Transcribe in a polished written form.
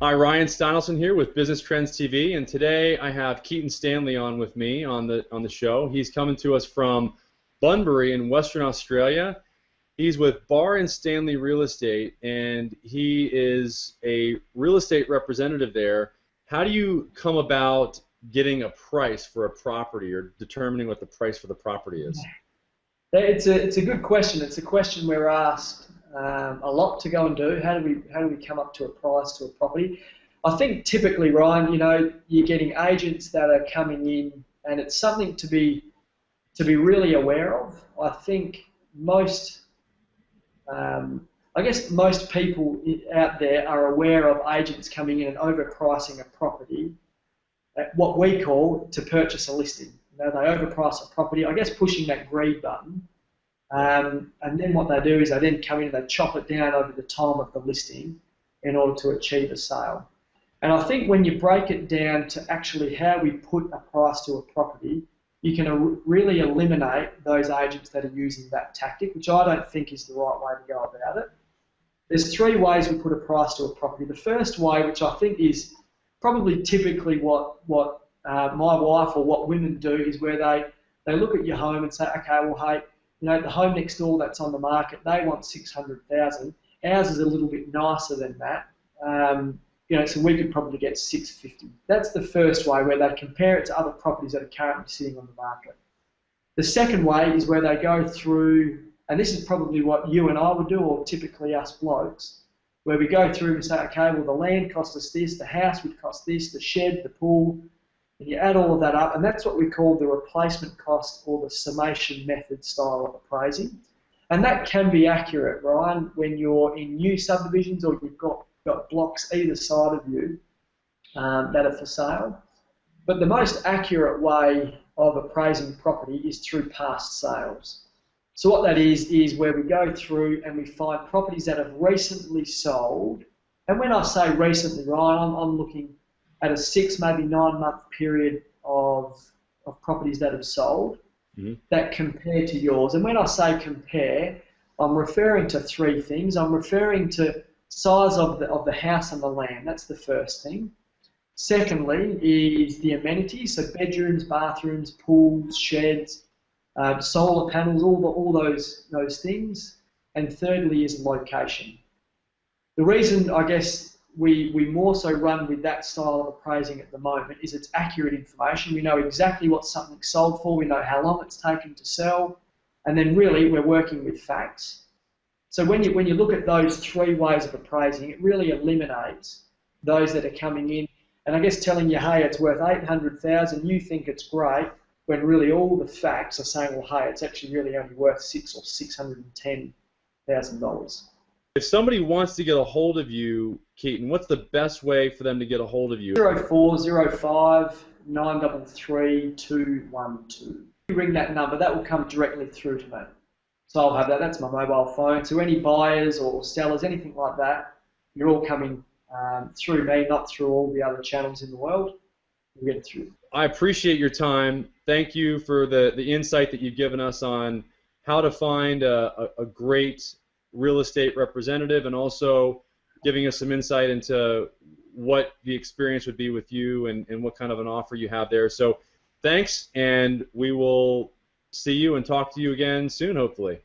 Hi, Ryan Steinelson here with Business Trends TV, and today I have Keaton Standley on with me on the show. He's coming to us from Bunbury in Western Australia. He's with Barr and Stanley Real Estate, and he is a real estate representative there. How do you come about getting a price for a property or determining what the price for the property is? It's a good question. It's a question we're asked a lot to go and do. How do we come up to a price to a property? I think typically, Ryan, you're getting agents that are coming in, and it's something to be really aware of. I think I guess most people out there are aware of agents coming in and overpricing a property at what we call to purchase a listing. They overprice a property, I guess pushing that greed button, and then what they do is they then come in and they chop it down over the time of the listing in order to achieve a sale. And I think when you break it down to actually how we put a price to a property, you can really eliminate those agents that are using that tactic, which I don't think is the right way to go about it. There's three ways we put a price to a property. The first way, which I think is probably typically what my wife or what women do, is where they look at your home and say, okay, well, hey, the home next door that's on the market, they want 600,000. Ours is a little bit nicer than that. So we could probably get 650. That's the first way, where they compare it to other properties that are currently sitting on the market. The second way is where they go through, and this is probably what you and I would do, or typically us blokes, where we go through and say, okay, well, the land cost us this, the house would cost this, the shed, the pool, and you add all of that up, and that's what we call the replacement cost, or the summation method style of appraising. And that can be accurate, Ryan, when you're in new subdivisions or you've got blocks either side of you that are for sale. But the most accurate way of appraising property is through past sales. So what that is where we go through and we find properties that have recently sold. And when I say recently, Ryan, I'm looking at a 6, maybe 9-month period of properties that have sold that compare to yours. And when I say compare, I'm referring to three things. I'm referring to size of the house and the land. That's the first thing. Secondly is the amenities, so bedrooms, bathrooms, pools, sheds, solar panels, all those things. And thirdly is location. The reason I guess we more so run with that style of appraising at the moment is it's accurate information. We know exactly what something's sold for, we know how long it's taken to sell, and then really we're working with facts. So when you look at those three ways of appraising, it really eliminates those that are coming in and I guess telling you, hey, it's worth 800,000, you think it's great, when really all the facts are saying, well, hey, it's actually really only worth $610,000. If somebody wants to get a hold of you, Keaton, what's the best way for them to get a hold of you? 0405 933 212. You ring that number, that will come directly through to me. So I'll have that. That's my mobile phone. So any buyers or sellers, anything like that, you're all coming through me, not through all the other channels in the world. We'll get it through. I appreciate your time. Thank you for the insight that you've given us on how to find a great real estate representative, and also giving us some insight into what the experience would be with you and what kind of an offer you have there. So thanks, and we will see you and talk to you again soon, hopefully.